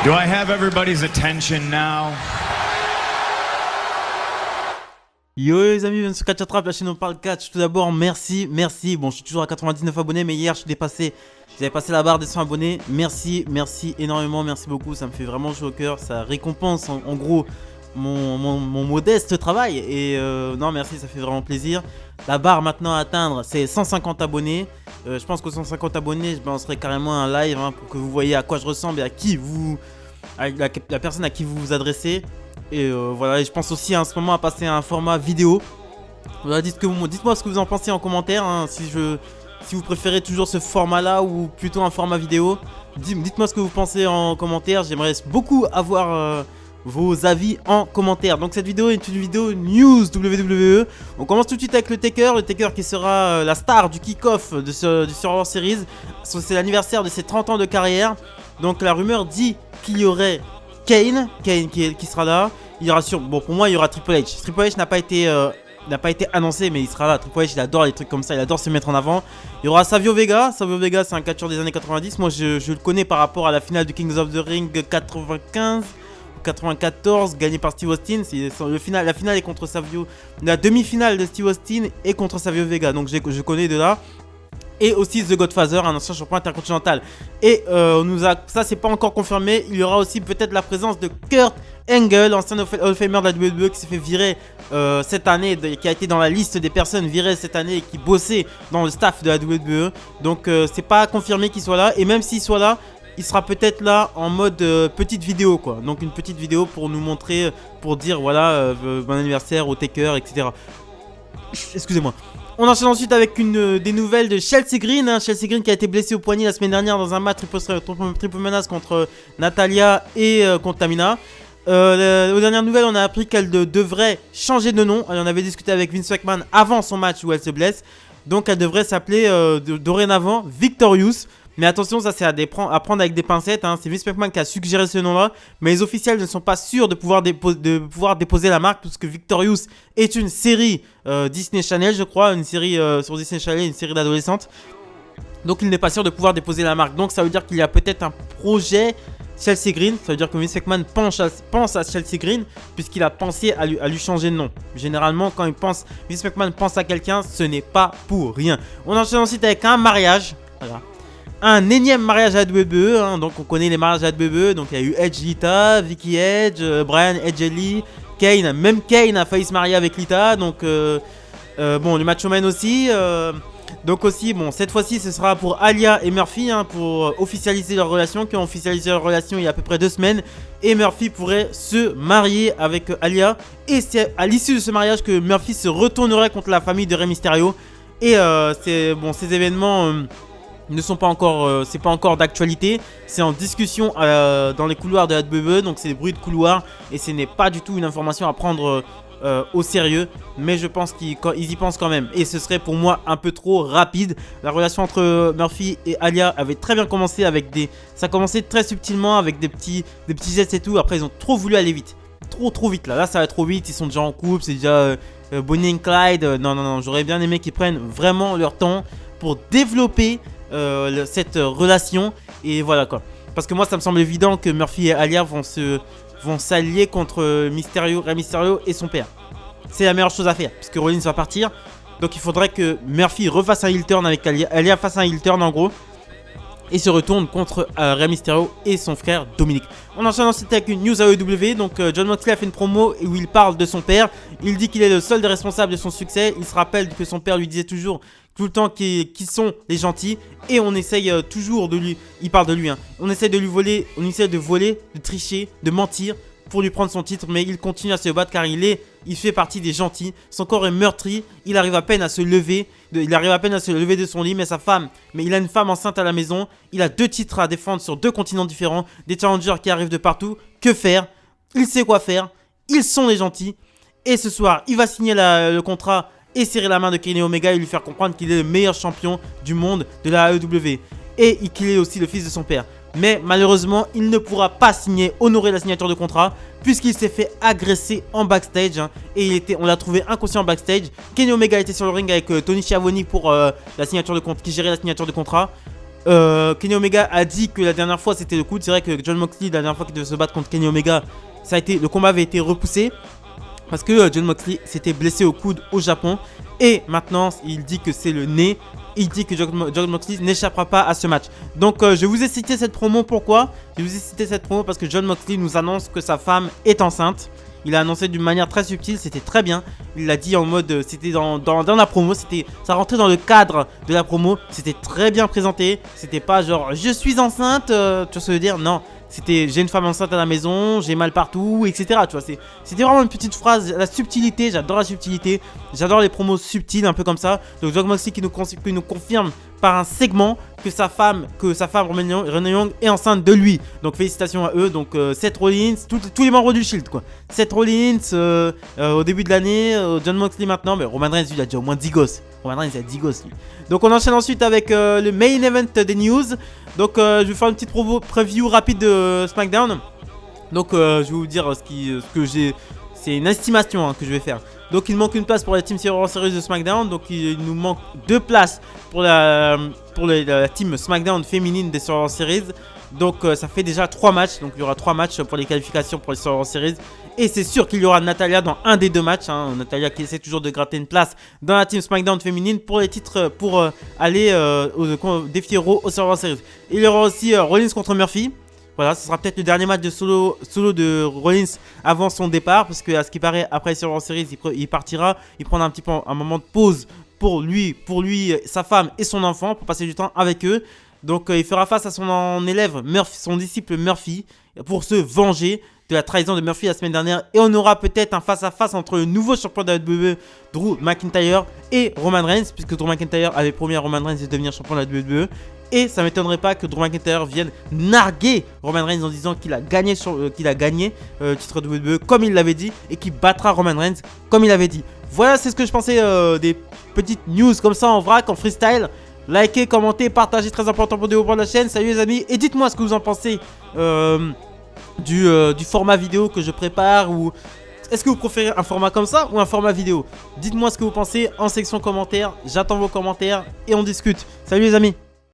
Do I have everybody's attention now? Yo les amis, bienvenue sur Catch Attrape, la chaîne où on parle catch. Tout d'abord, merci. Bon, je suis toujours à 99 abonnés, mais hier j'avais passé la barre des 100 abonnés. Merci énormément, merci beaucoup. Ça me fait vraiment chaud au cœur. Ça récompense en gros mon modeste travail. Et non, merci, ça fait vraiment plaisir. La barre maintenant à atteindre, c'est 150 abonnés. Je pense qu'aux 150 abonnés, je balancerai carrément un live pour que vous voyez à quoi je ressemble et à qui la personne à qui vous vous adressez. Et voilà, et je pense aussi en ce moment à passer à un format vidéo. Voilà, dites-moi ce que vous en pensez en commentaire, si vous préférez toujours ce format là ou plutôt un format vidéo. Dites-moi ce que vous pensez en commentaire, j'aimerais beaucoup avoir vos avis en commentaire. Donc cette vidéo est une vidéo news WWE. On commence tout de suite avec le Taker qui sera la star du kick-off du Survivor Series. C'est l'anniversaire de ses 30 ans de carrière. Donc la rumeur dit qu'il y aurait Kane qui sera là. Il y aura pour moi il y aura Triple H. Triple H n'a pas été annoncé, mais il sera là. Triple H il adore les trucs comme ça, il adore se mettre en avant. Il y aura Savio Vega. Savio Vega c'est un catcheur des années 90. Moi je le connais par rapport à la finale du Kings of the Ring 95 94 gagnée par Steve Austin. La finale est contre Savio. La demi-finale de Steve Austin est contre Savio Vega. Donc je connais de là. Et aussi The Godfather, un ancien champion intercontinental. Et ça c'est pas encore confirmé. Il y aura aussi peut-être la présence de Kurt Angle, ancien Hall of Famer de la WWE qui s'est fait virer cette année, qui a été dans la liste des personnes virées cette année et qui bossait dans le staff de la WWE. Donc c'est pas confirmé qu'il soit là. Et même s'il soit là, il sera peut-être là en mode petite vidéo quoi. Donc une petite vidéo pour nous montrer, pour dire voilà bon anniversaire au Taker, etc. Excusez-moi. On enchaîne ensuite avec des nouvelles de Chelsea Green. Chelsea Green qui a été blessé au poignet la semaine dernière dans un match triple menace contre Natalya et contre Tamina. Aux dernières nouvelles, on a appris qu'elle devrait changer de nom. Elle en avait discuté avec Vince McMahon avant son match où elle se blesse. Donc elle devrait s'appeler dorénavant Victorious. Mais attention, ça c'est à prendre avec des pincettes. C'est Vince McMahon qui a suggéré ce nom-là. Mais les officiels ne sont pas sûrs de pouvoir déposer la marque. Parce que Victorious est une série Disney Channel, je crois. Une série sur Disney Channel, une série d'adolescentes. Donc il n'est pas sûr de pouvoir déposer la marque. Donc ça veut dire qu'il y a peut-être un projet Chelsea Green. Ça veut dire que Vince McMahon pense à Chelsea Green. Puisqu'il a pensé à lui changer de nom. Généralement quand Vince McMahon pense à quelqu'un, ce n'est pas pour rien. On enchaîne ensuite avec un mariage. Voilà. Un énième mariage à WWE, donc on connaît les mariages à WWE, donc il y a eu Edge Lita, Vicky Edge, Brian Edge Ellie, Kane, même Kane a failli se marier avec Lita, donc bon, le Macho Man aussi, donc aussi, bon, cette fois-ci ce sera pour Aliyah et Murphy, pour officialiser leur relation, qui ont officialisé leur relation il y a à peu près 2 semaines, et Murphy pourrait se marier avec Aliyah, et c'est à l'issue de ce mariage que Murphy se retournerait contre la famille de Rey Mysterio, et ces événements c'est pas encore d'actualité, c'est en discussion dans les couloirs de la WWE, donc c'est des bruits de couloir et ce n'est pas du tout une information à prendre au sérieux, mais je pense qu'ils y pensent quand même et ce serait pour moi un peu trop rapide. La relation entre Murphy et Aliyah avait très bien commencé ça commençait très subtilement avec des petits gestes et tout, après ils ont trop voulu aller vite, trop vite là ça va trop vite, ils sont déjà en couple, c'est déjà Bonnie and Clyde, non, j'aurais bien aimé qu'ils prennent vraiment leur temps pour développer cette relation et voilà quoi, parce que moi ça me semble évident que Murphy et Aliyah vont s'allier contre Rey Mysterio et son père. C'est la meilleure chose à faire parce que Rollins va partir, donc il faudrait que Murphy refasse un heel turn avec Aliyah fasse un heel turn en gros et se retourne contre Rey Mysterio et son frère Dominic. On enchaîne ensuite avec une news AEW. Donc Jon Moxley a fait une promo où il parle de son père. Il dit qu'il est le seul des responsables de son succès. Il se rappelle que son père lui disait toujours tout le temps qui sont les gentils. Et on essaye toujours de lui... Il parle de lui. On essaie de voler, de tricher, de mentir pour lui prendre son titre, mais il continue à se battre car il fait partie des gentils. Son corps est meurtri, il arrive à peine à se lever de son lit, mais il a une femme enceinte à la maison. Il a 2 titres à défendre sur 2 continents différents, des challengers qui arrivent de partout. Que faire? Il sait quoi faire, ils sont les gentils. Et ce soir, il va signer le contrat et serrer la main de Kenny Omega et lui faire comprendre qu'il est le meilleur champion du monde de la AEW. Et qu'il est aussi le fils de son père. Mais malheureusement, il ne pourra pas honorer la signature de contrat puisqu'il s'est fait agresser en backstage et on l'a trouvé inconscient en backstage. Kenny Omega était sur le ring avec Tony Schiavone pour qui gérait la signature de contrat. Kenny Omega a dit que la dernière fois c'était le coup. C'est vrai que Jon Moxley, la dernière fois qu'il devait se battre contre Kenny Omega, le combat avait été repoussé parce que Jon Moxley s'était blessé au coude au Japon. Et maintenant il dit que c'est le nez. Il dit que Jon Moxley n'échappera pas à ce match. Donc je vous ai cité cette promo. Pourquoi? Je vous ai cité cette promo parce que Jon Moxley nous annonce que sa femme est enceinte. Il a annoncé d'une manière très subtile, c'était très bien. Il l'a dit en mode, c'était dans la promo, ça rentrait dans le cadre de la promo. C'était très bien présenté. C'était pas genre je suis enceinte, tu vois ce que je veux dire? Non, c'était j'ai une femme enceinte à la maison, j'ai mal partout, etc. Tu vois, c'était vraiment une petite phrase, la subtilité. J'adore la subtilité, j'adore les promos subtiles un peu comme ça. Donc Jon Moxley qui nous confirme par un segment que sa femme Renee Young est enceinte de lui. Donc félicitations à eux. Donc Seth Rollins, tous les membres du Shield quoi. Seth Rollins au début de l'année, Jon Moxley maintenant, mais Roman Reigns lui, il a déjà au moins 10 gosses. Roman Reigns il a 10 gosses lui. Donc on enchaîne ensuite avec le main event des news. Donc je vais faire une petite preview rapide de SmackDown. Donc je vais vous dire ce que j'ai. C'est une estimation que je vais faire. Donc il manque une place pour la Team Survivor Series de SmackDown. Donc il nous manque 2 places pour la Team SmackDown féminine des Survivor Series. Donc ça fait déjà 3 matchs. Donc il y aura 3 matchs pour les qualifications pour les Survivor Series. Et c'est sûr qu'il y aura Natalya dans un des 2 matchs. Natalya qui essaie toujours de gratter une place dans la Team SmackDown féminine pour les titres, pour aller défier Raw aux Survivor Series. Il y aura aussi Rollins contre Murphy. Voilà, ce sera peut-être le dernier match de solo de Rollins avant son départ. Parce que à ce qui paraît, après Survivor Series, il partira. Il prendra un moment de pause pour lui, sa femme et son enfant, pour passer du temps avec eux. Donc il fera face à son élève Murphy, son disciple Murphy, pour se venger de la trahison de Murphy la semaine dernière. Et on aura peut-être un face-à-face entre le nouveau champion de la WWE, Drew McIntyre, et Roman Reigns, puisque Drew McIntyre avait promis à Roman Reigns de devenir champion de la WWE. Et ça m'étonnerait pas que Drew McIntyre vienne narguer Roman Reigns en disant qu'il a gagné le titre de WWE comme il l'avait dit, et qu'il battra Roman Reigns comme il avait dit. Voilà, c'est ce que je pensais des petites news comme ça en vrac, en freestyle. Likez, commentez, partagez, très important pour développer la chaîne. Salut les amis, et dites-moi ce que vous en pensez du format vidéo que je prépare, ou est-ce que vous préférez un format comme ça ou un format vidéo? Dites-moi ce que vous pensez en section commentaires. J'attends vos commentaires et on discute. Salut les amis.